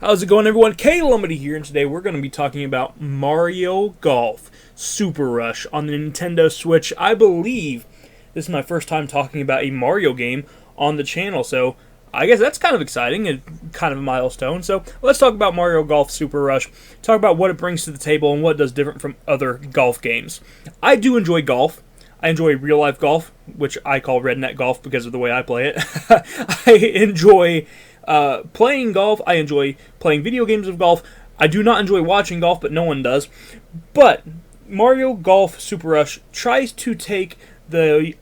How's it going, everyone? K-Lumity here, and today we're going to be talking about Mario Golf Super Rush on the Nintendo Switch. I believe this is my first time talking about a Mario game on the channel, so I guess that's kind of exciting and kind of a milestone. So let's talk about Mario Golf Super Rush, talk about what it brings to the table and what it does different from other golf games. I do enjoy golf. I enjoy real-life golf, which I call redneck golf because of the way I play it. I enjoy playing golf. I enjoy playing video games of golf. I do not enjoy watching golf, but no one does. But Mario Golf Super Rush tries to take the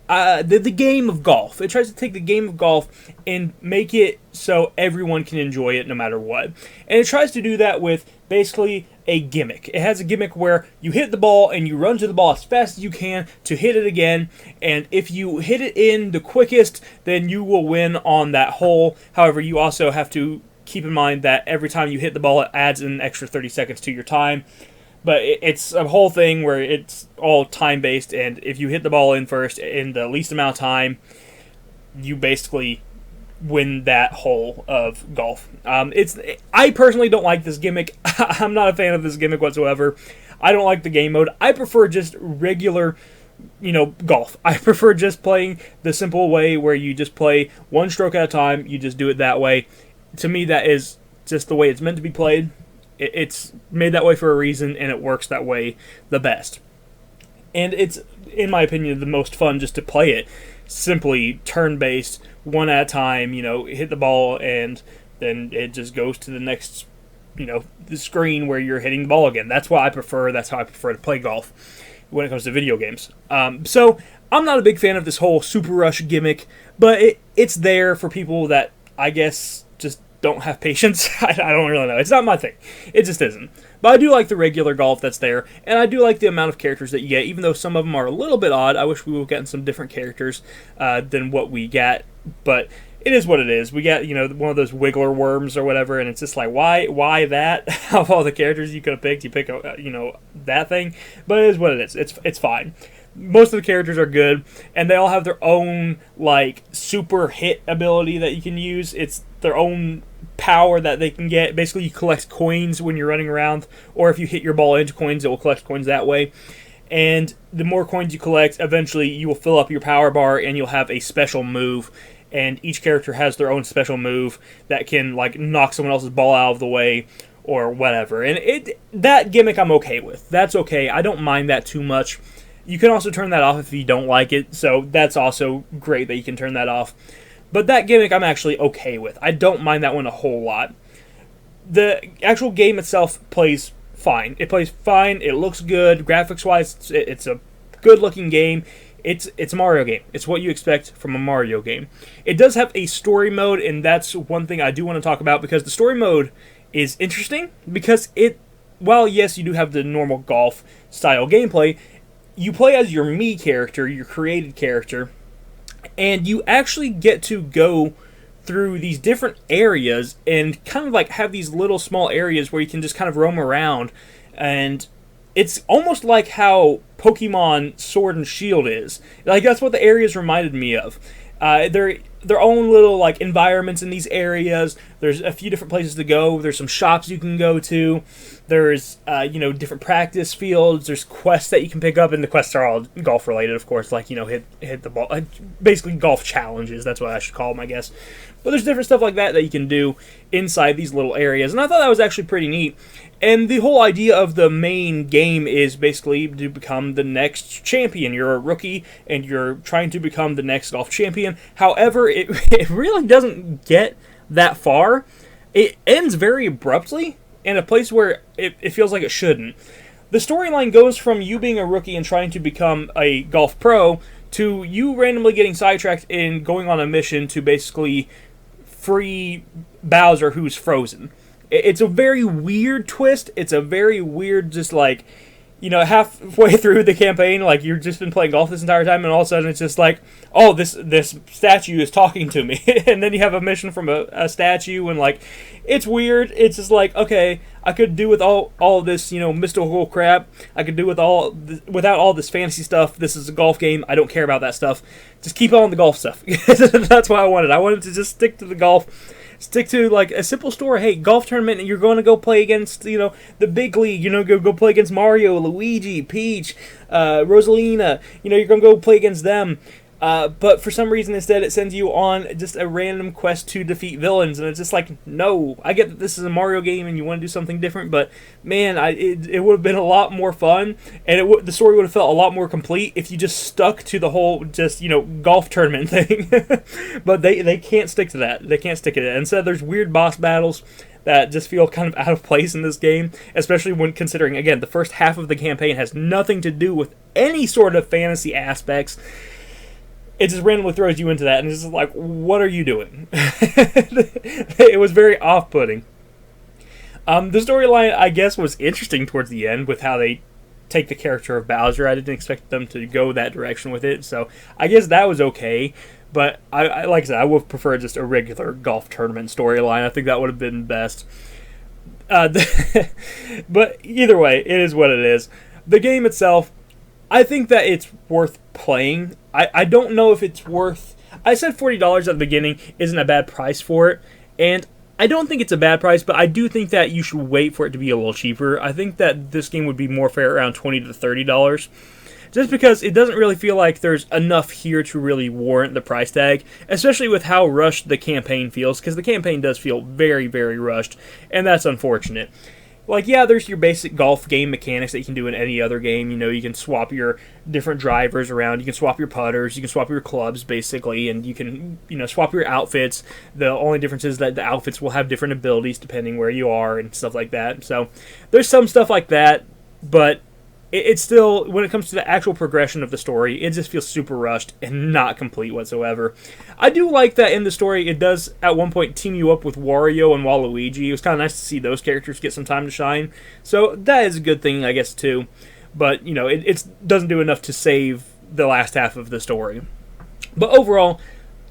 game of golf. It tries to take the game of golf and make it so everyone can enjoy it no matter what. And it tries to do that with basically a gimmick. It has a gimmick where you hit the ball and you run to the ball as fast as you can to hit it again, and if you hit it in the quickest, then you will win on that hole. However, you also have to keep in mind that every time you hit the ball, it adds an extra 30 seconds to your time. But it's a whole thing where it's all time-based, and if you hit the ball in first in the least amount of time, you basically win that hole of golf. I personally don't like this gimmick. I'm not a fan of this gimmick whatsoever. I don't like the game mode. I prefer just regular, golf. I prefer just playing the simple way where you just play one stroke at a time. You just do it that way. To me, that is just the way it's meant to be played. It's made that way for a reason, and it works that way the best. And it's, in my opinion, the most fun just to play it. Simply turn-based, one at a time, hit the ball, and then it just goes to the next, the screen where you're hitting the ball again. That's what I prefer. That's how I prefer to play golf when it comes to video games. So I'm not a big fan of this whole Super Rush gimmick, but it's there for people that, I guess, just don't have patience. I don't really know. It's not my thing. It just isn't. But I do like the regular golf that's there, and I do like the amount of characters that you get, even though some of them are a little bit odd. I wish we would get some different characters than what we get, but it is what it is. We get, one of those wiggler worms or whatever, and it's just like, why that? Of all the characters you could have picked, you pick, that thing. But it is what it is. It's fine. Most of the characters are good, and they all have their own, super hit ability that you can use. It's their own power that they can get. Basically, you collect coins when you're running around, or if you hit your ball into coins, it will collect coins that way. And the more coins you collect, eventually you will fill up your power bar, and you'll have a special move. And each character has their own special move that can, knock someone else's ball out of the way, or whatever. And that gimmick I'm okay with. That's okay. I don't mind that too much. You can also turn that off if you don't like it, so that's also great that you can turn that off. But that gimmick I'm actually okay with. I don't mind that one a whole lot. The actual game itself plays fine. It plays fine, it looks good, graphics-wise, it's a good-looking game. It's a Mario game. It's what you expect from a Mario game. It does have a story mode, and that's one thing I do want to talk about, because the story mode is interesting, because while yes, you do have the normal golf-style gameplay, you play as your Mii character, your created character, and you actually get to go through these different areas and kind of have these little small areas where you can just kind of roam around. And it's almost like how Pokemon Sword and Shield is. That's what the areas reminded me of. They're their own little environments in these areas. There's a few different places to go. There's some shops you can go to. There's different practice fields. There's quests that you can pick up, and the quests are all golf related, of course. Hit the ball. Basically, golf challenges. That's what I should call them, I guess. But there's different stuff like that you can do inside these little areas, and I thought that was actually pretty neat. And the whole idea of the main game is basically to become the next champion. You're a rookie, and you're trying to become the next golf champion. However, it really doesn't get that far. It ends very abruptly in a place where it feels like it shouldn't. The storyline goes from you being a rookie and trying to become a golf pro to you randomly getting sidetracked and going on a mission to basically free Bowser, who's frozen. It's a very weird twist. It's a very weird, just halfway through the campaign, like you've just been playing golf this entire time, and all of a sudden it's just like, oh, this statue is talking to me, and then you have a mission from a statue, and like, it's weird. It's just like, okay, I could do with all this mystical crap. I could do without all this fantasy stuff. This is a golf game. I don't care about that stuff. Just keep on the golf stuff. That's what I wanted. I wanted to just stick to the golf. Stick to like a simple story. Hey, golf tournament, and you're going to go play against the big league. Go play against Mario, Luigi, Peach, Rosalina. You're going to go play against them. But for some reason, instead, it sends you on just a random quest to defeat villains, and it's just like, no. I get that this is a Mario game and you want to do something different, but man, it would have been a lot more fun, and the story would have felt a lot more complete if you just stuck to the whole golf tournament thing. But they can't stick to that. They can't stick to it. Instead, there's weird boss battles that just feel kind of out of place in this game, especially when considering, again, the first half of the campaign has nothing to do with any sort of fantasy aspects. It just randomly throws you into that, and it's just like, what are you doing? It was very off-putting. The storyline, I guess, was interesting towards the end with how they take the character of Bowser. I didn't expect them to go that direction with it, so I guess that was okay. But I like I said, I would prefer just a regular golf tournament storyline. I think that would have been best. But either way, it is what it is. The game itself, I think that it's worth playing. I don't know if it's worth... I said $40 at the beginning isn't a bad price for it, and I don't think it's a bad price, but I do think that you should wait for it to be a little cheaper. I think that this game would be more fair around $20 to $30, just because it doesn't really feel like there's enough here to really warrant the price tag, especially with how rushed the campaign feels, because the campaign does feel very, very rushed, and that's unfortunate. Like, yeah, there's your basic golf game mechanics that you can do in any other game. You can swap your different drivers around. You can swap your putters. You can swap your clubs, basically. And you can, swap your outfits. The only difference is that the outfits will have different abilities depending where you are and stuff like that. So there's some stuff like that. But it's still, when it comes to the actual progression of the story, it just feels super rushed and not complete whatsoever. I do like that in the story, it does at one point team you up with Wario and Waluigi. It was kind of nice to see those characters get some time to shine. So that is a good thing, I guess, too. But, it doesn't do enough to save the last half of the story. But overall,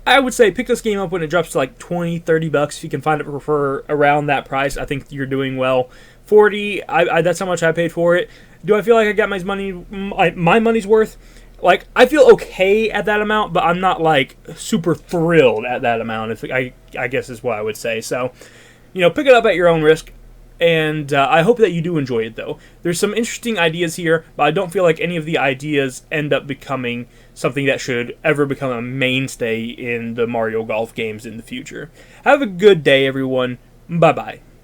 I would say pick this game up when it drops to like $20-$30 if you can find it for around that price. I think you're doing well. $40, that's how much I paid for it. Do I feel like I got my money's worth? Like, I feel okay at that amount, but I'm not like super thrilled at that amount. I guess is what I would say. So, pick it up at your own risk. And I hope that you do enjoy it, though. There's some interesting ideas here, but I don't feel like any of the ideas end up becoming something that should ever become a mainstay in the Mario Golf games in the future. Have a good day, everyone. Bye-bye.